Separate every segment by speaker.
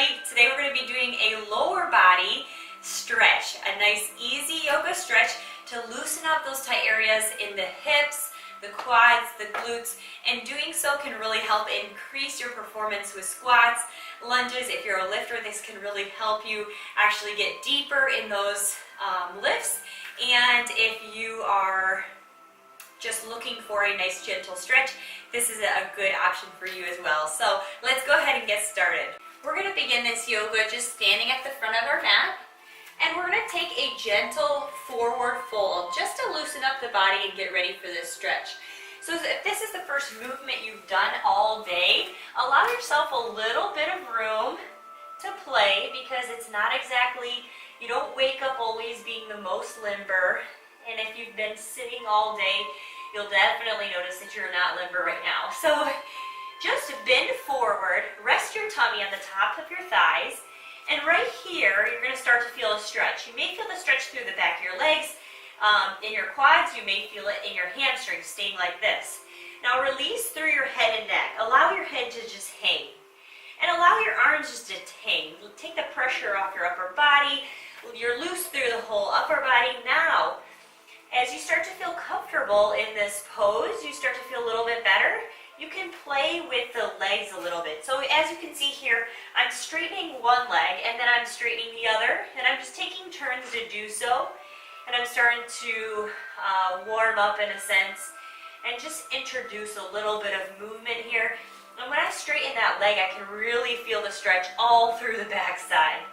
Speaker 1: Carley. Today we're going to be doing a lower body stretch, a nice easy yoga stretch to loosen up those tight areas in the hips, the quads, the glutes, and doing so can really help increase your performance with squats, lunges. If you're a lifter, this can really help you actually get deeper in those lifts. And if you are just looking for a nice gentle stretch, this is a good option for you as well. So let's go ahead and get started. We're going to begin this yoga just standing at the front of our mat, and we're going to take a gentle forward fold just to loosen up the body and get ready for this stretch. So if this is the first movement you've done all day, allow yourself a little bit of room to play, because it's not exactly, you don't wake up always being the most limber. And if you've been sitting all day, you'll definitely notice that you're not limber right now. So just bend forward, rest your tummy on the top of your thighs, and right here, you're going to start to feel a stretch. You may feel the stretch through the back of your legs, in your quads. You may feel it in your hamstrings, staying like this. Now release through your head and neck. Allow your head to just hang. And allow your arms just to hang. Take the pressure off your upper body. You're loose through the whole upper body. Now, as you start to feel comfortable in this pose, you start to feel a little bit better, you can play with the legs a little bit. So as you can see here, I'm straightening one leg and then I'm straightening the other, and I'm just taking turns to do so. And I'm starting to warm up in a sense and just introduce a little bit of movement here. And when I straighten that leg, I can really feel the stretch all through the back side.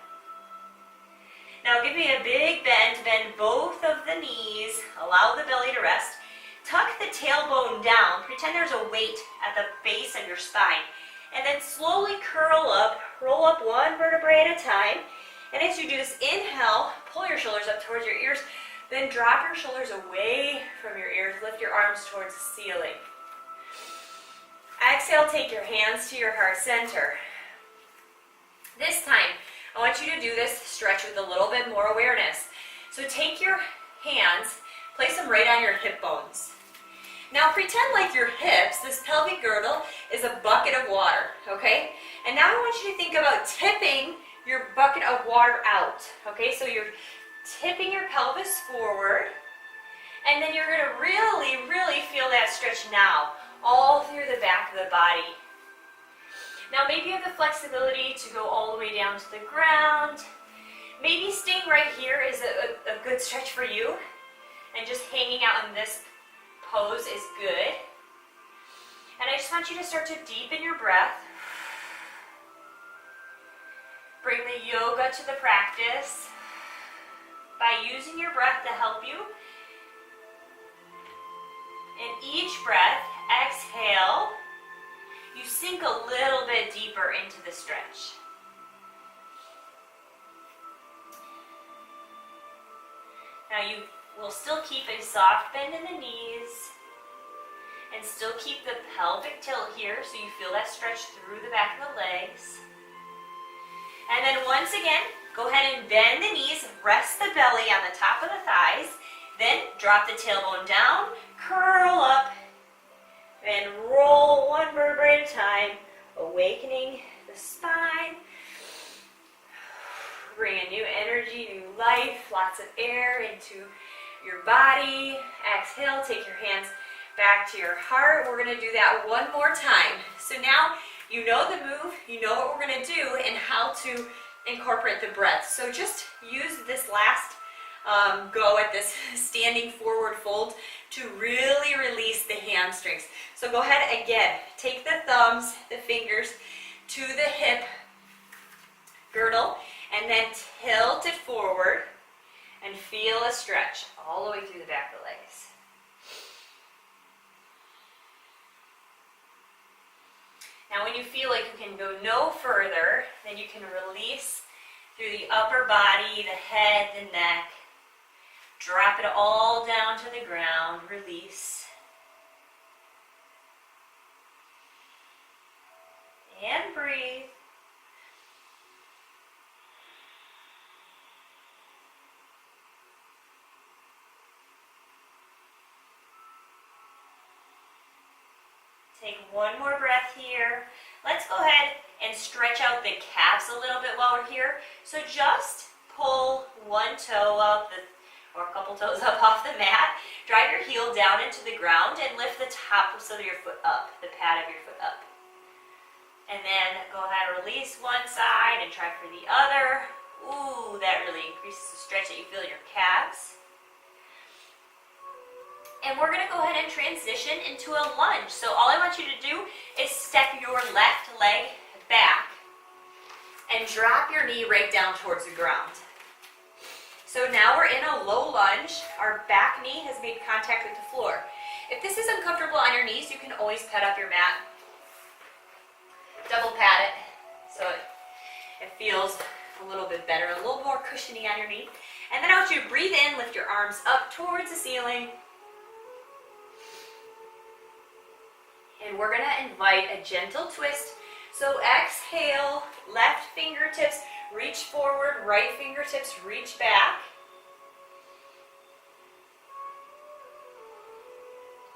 Speaker 1: Now give me a big bend both of the knees, allow the belly to rest. Tuck the tailbone down, pretend there's a weight at the base of your spine. And then slowly curl up, roll up one vertebrae at a time. And as you do this, inhale, pull your shoulders up towards your ears, then drop your shoulders away from your ears, lift your arms towards the ceiling. Exhale, take your hands to your heart center. This time, I want you to do this stretch with a little bit more awareness. So take your hands, place them right on your hip bones. Now pretend like your hips, this pelvic girdle, is a bucket of water, okay? And now I want you to think about tipping your bucket of water out, okay? So you're tipping your pelvis forward, and then you're going to really, really feel that stretch now, all through the back of the body. Now maybe you have the flexibility to go all the way down to the ground. Maybe staying right here is a good stretch for you, and just hanging out in this pose is good. And I just want you to start to deepen your breath. Bring the yoga to the practice by using your breath to help you. In each breath, exhale, you sink a little bit deeper into the stretch. Now you will still keep a soft bend in the knees and still keep the pelvic tilt here so you feel that stretch through the back of the legs. And then once again, go ahead and bend the knees, rest the belly on the top of the thighs, then drop the tailbone down, curl up, and roll one vertebrae at a time, awakening the spine. Bring a new energy, new life, lots of air into your body. Exhale, take your hands back to your heart. We're going to do that one more time. So now you know the move, you know what we're going to do and how to incorporate the breath. So just use this last go at this standing forward fold to really release the hamstrings. So go ahead again, take the thumbs, the fingers to the hip girdle, and then tilt it forward and feel a stretch all the way through the back of the legs. Now when you feel like you can go no further, then you can release through the upper body, the head, the neck. Drop it all down to the ground, release. And breathe. Take one more breath here. Let's go ahead and stretch out the calves a little bit while we're here. So just pull one toe up, or a couple toes up off the mat. Drive your heel down into the ground and lift the top of your foot up, the pad of your foot up. And then go ahead and release one side and try for the other. Ooh, that really increases the stretch that you feel in your calves. And we're going to go ahead and transition into a lunge. So all I want you to do is step your left leg back and drop your knee right down towards the ground. So now we're in a low lunge. Our back knee has made contact with the floor. If this is uncomfortable on your knees, you can always pad up your mat. Double pad it so it feels a little bit better, a little more cushiony on your knee. And then I want you to breathe in, lift your arms up towards the ceiling. And we're going to invite a gentle twist. So exhale, left fingertips reach forward, right fingertips reach back.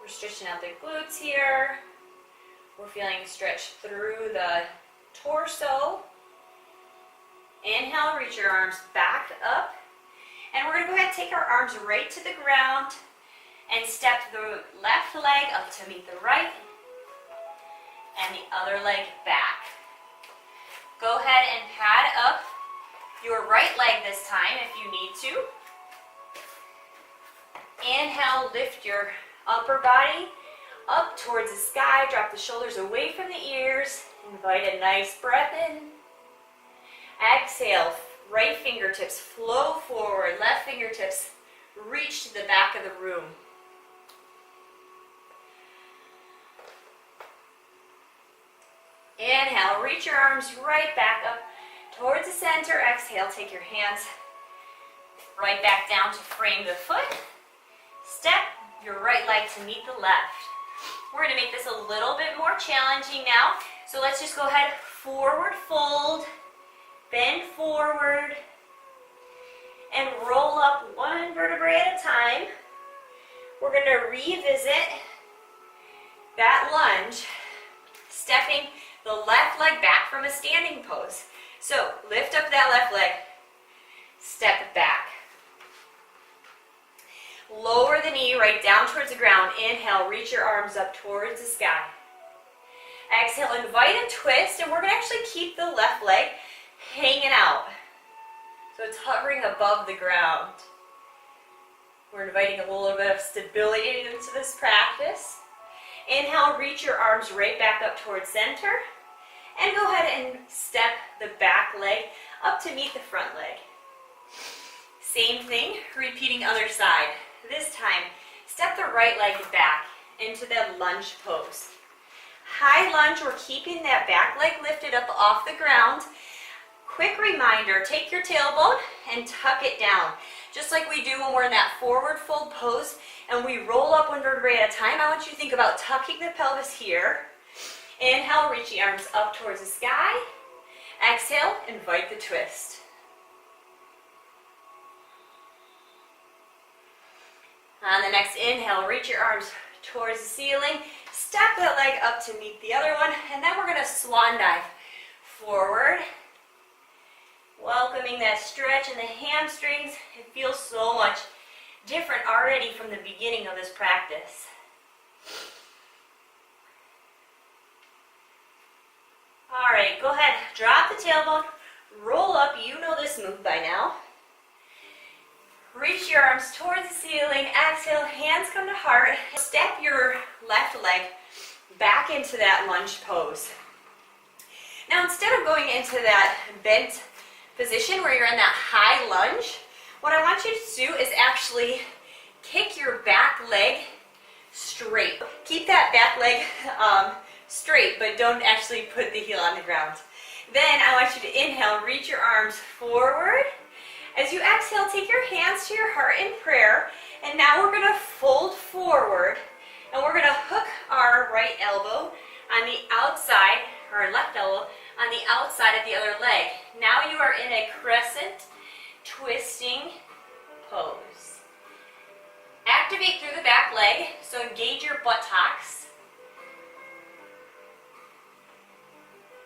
Speaker 1: We're stretching out the glutes here. We're feeling a stretch through the torso. Inhale, reach your arms back up. And we're going to go ahead and take our arms right to the ground and step the left leg up to meet the right and the other leg back. Go ahead and pad up your right leg this time if you need to. Inhale, lift your upper body up towards the sky. Drop the shoulders away from the ears. Invite a nice breath in. Exhale, right fingertips flow forward. Left fingertips reach to the back of the room. Inhale, reach your arms right back up towards the center. Exhale, take your hands right back down to frame the foot. Step your right leg to meet the left. We're going to make this a little bit more challenging now. So let's just go ahead, forward fold, bend forward, and roll up one vertebrae at a time. We're going to revisit that lunge, stepping the left leg back from a standing pose. So lift up that left leg, step back. Lower the knee right down towards the ground. Inhale, reach your arms up towards the sky. Exhale, invite a twist, and we're going to actually keep the left leg hanging out. So it's hovering above the ground. We're inviting a little bit of stability into this practice. Inhale, reach your arms right back up towards center. And go ahead and step the back leg up to meet the front leg. Same thing, repeating other side. This time, step the right leg back into that lunge pose. High lunge, we're keeping that back leg lifted up off the ground. Quick reminder, take your tailbone and tuck it down. Just like we do when we're in that forward fold pose and we roll up one vertebrae at a time, I want you to think about tucking the pelvis here. Inhale, reach the arms up towards the sky. Exhale, invite the twist. On the next inhale, reach your arms towards the ceiling. Step that leg up to meet the other one. And then we're going to swan dive forward. Welcoming that stretch in the hamstrings. It feels so much different already from the beginning of this practice. All right, go ahead, drop the tailbone, roll up. You know this move by now. Reach your arms towards the ceiling. Exhale, hands come to heart. Step your left leg back into that lunge pose. Now, instead of going into that bent position where you're in that high lunge, what I want you to do is actually kick your back leg straight. Keep that back leg straight, but don't actually put the heel on the ground. Then I want you to inhale, reach your arms forward. As you exhale, take your hands to your heart in prayer. And now we're going to fold forward, and we're going to hook our right elbow on the outside, or our left elbow on the outside of the other leg. Now you are in a crescent twisting pose. Activate through the back leg, so engage your buttocks.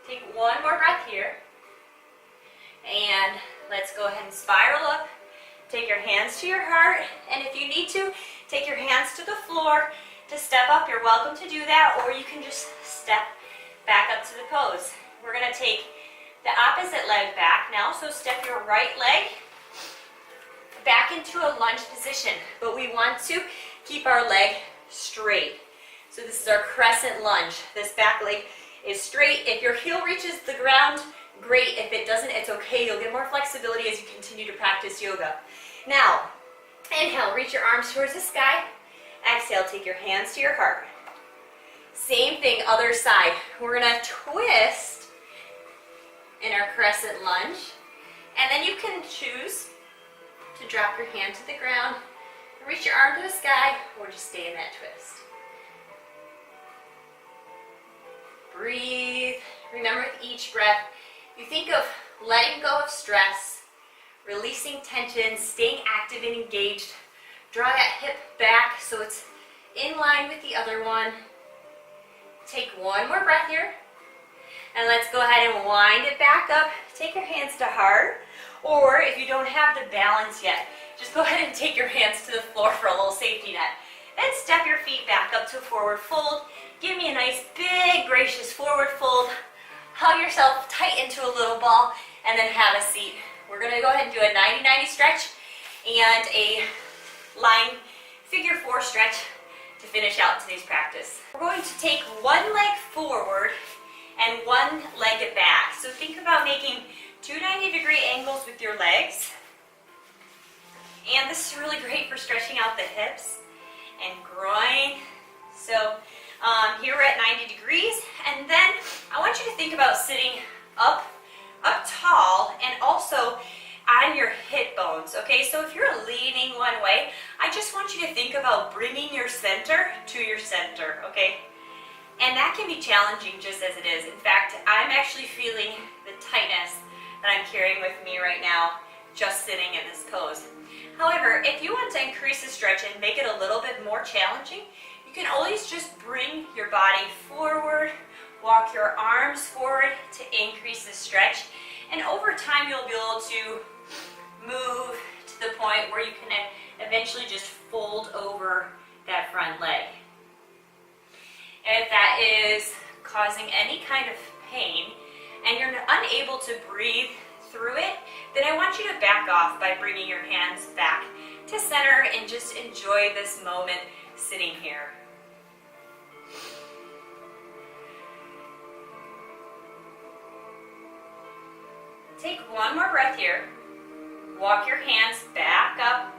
Speaker 1: Take one more breath here. Let's go ahead and spiral up. Take your hands to your heart, and if you need to, take your hands to the floor to step up. You're welcome to do that, or you can just step back up to the pose. We're going to take the opposite leg back now, so step your right leg back into a lunge position, but we want to keep our leg straight. So this is our crescent lunge. This back leg is straight. If your heel reaches the ground, great. If it doesn't, it's okay. You'll get more flexibility as you continue to practice yoga. Now, inhale, reach your arms towards the sky. Exhale, take your hands to your heart. Same thing, other side. We're gonna twist in our crescent lunge, and then you can choose to drop your hand to the ground, reach your arm to the sky, or just stay in that twist. Breathe. Remember, with each breath, you think of letting go of stress, releasing tension, staying active and engaged. Draw that hip back so it's in line with the other one. Take one more breath here. And let's go ahead and wind it back up. Take your hands to heart. Or if you don't have the balance yet, just go ahead and take your hands to the floor for a little safety net. Then step your feet back up to a forward fold. Give me a nice big gracious forward fold. Hug yourself tight into a little ball and then have a seat. We're going to go ahead and do a 90-90 stretch and a lying figure 4 stretch to finish out today's practice. We're going to take one leg forward and one leg back. So think about making 2 90-degree angles with your legs. And this is really great for stretching out the hips and groin. So here we're at 90 degrees, and then I want you to think about sitting up tall and also on your hip bones, okay? So if you're leaning one way, I just want you to think about bringing your center to your center, okay? And that can be challenging just as it is. In fact, I'm actually feeling the tightness that I'm carrying with me right now just sitting in this pose. However, if you want to increase the stretch and make it a little bit more challenging, you can always just bring your body forward, walk your arms forward to increase the stretch, and over time you'll be able to move to the point where you can eventually just fold over that front leg. If that is causing any kind of pain and you're unable to breathe through it, then I want you to back off by bringing your hands back to center and just enjoy this moment sitting here. Take one more breath here. Walk your hands back up.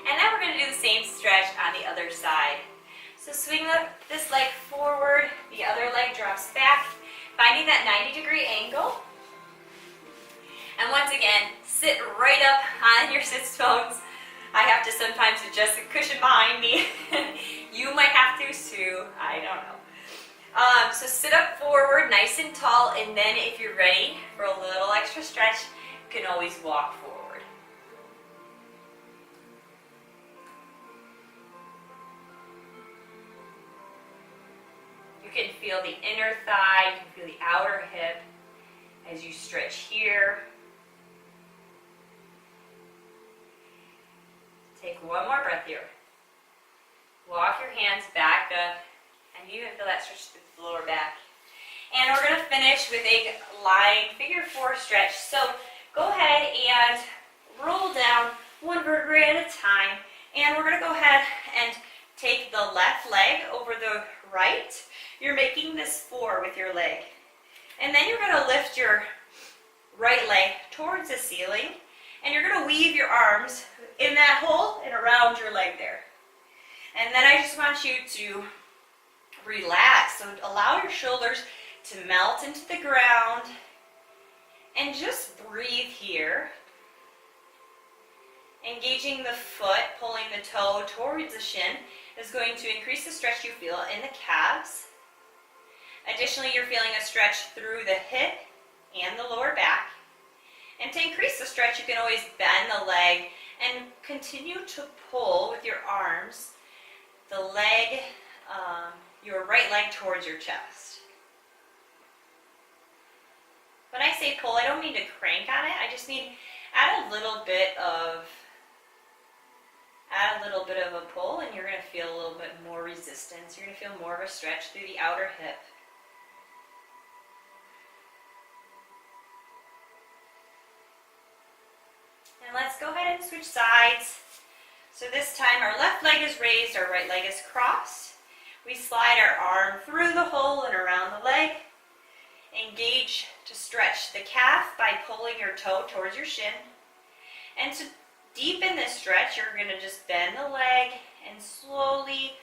Speaker 1: And then we're going to do the same stretch on the other side. So swing this leg forward, the other leg drops back, finding that 90-degree angle. And once again, sit right up on your sits bones. I have to sometimes adjust the cushion behind me. You might have to too, I don't know. So sit up forward, nice and tall, and then if you're ready for a little extra stretch, you can always walk forward. You can feel the inner thigh, you can feel the outer hip as you stretch here. Take one more breath here. Walk your hands back up, and you even feel that stretch through the lower back. And we're going to finish with a lying figure 4 stretch. So go ahead and roll down one vertebrae at a time, and we're going to go ahead and take the left leg over the right. You're making this 4 with your leg. And then you're going to lift your right leg towards the ceiling, and you're going to weave your arms in that hole and around your leg there. And then I just want you to relax. So allow your shoulders to melt into the ground and just breathe here. Engaging the foot, pulling the toe towards the shin is going to increase the stretch you feel in the calves. Additionally, you're feeling a stretch through the hip and the lower back. And to increase the stretch, you can always bend the leg and continue to pull with your arms the leg, your right leg towards your chest. When I say pull, I don't mean to crank on it. I just mean at add a little bit of a pull, and you're going to feel a little bit more resistance. You're going to feel more of a stretch through the outer hip. And let's go ahead and switch sides. So this time our left leg is raised, our right leg is crossed. We slide our arm through the hole and around the leg. Engage to stretch the calf by pulling your toe towards your shin. And to deepen this stretch, you're going to just bend the leg and slowly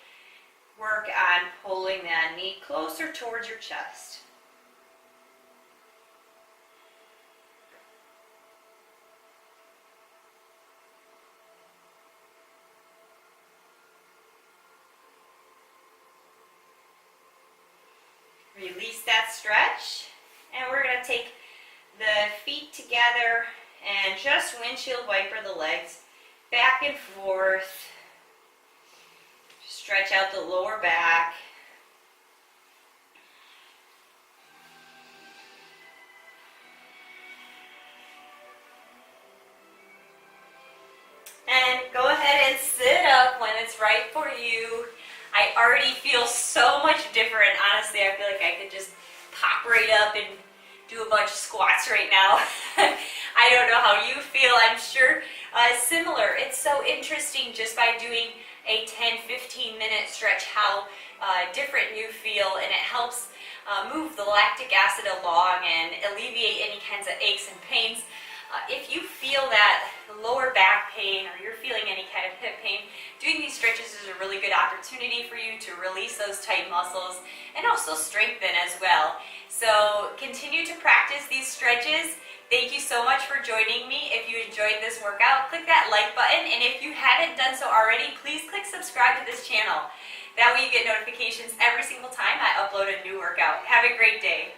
Speaker 1: work on pulling that knee closer towards your chest. Release that stretch, and we're going to take the feet together and just windshield wiper the legs back and forth. Stretch out the lower back. And go ahead and sit up when it's right for you. I already feel so much different. Honestly, I feel like I could just pop right up and do a bunch of squats right now. I don't know how you feel. I'm sure similar. It's so interesting just by doing a 10-15 minute stretch how different you feel, and it helps move the lactic acid along and alleviate any kinds of aches and pains. If you feel that lower back pain or you're feeling any kind of hip pain, doing these stretches is a really good opportunity for you to release those tight muscles and also strengthen as well. So continue to practice these stretches. Thank you so much for joining me. If you enjoyed this workout, click that like button, and if you haven't done so already, please click subscribe to this channel. That way you get notifications every single time I upload a new workout. Have a great day.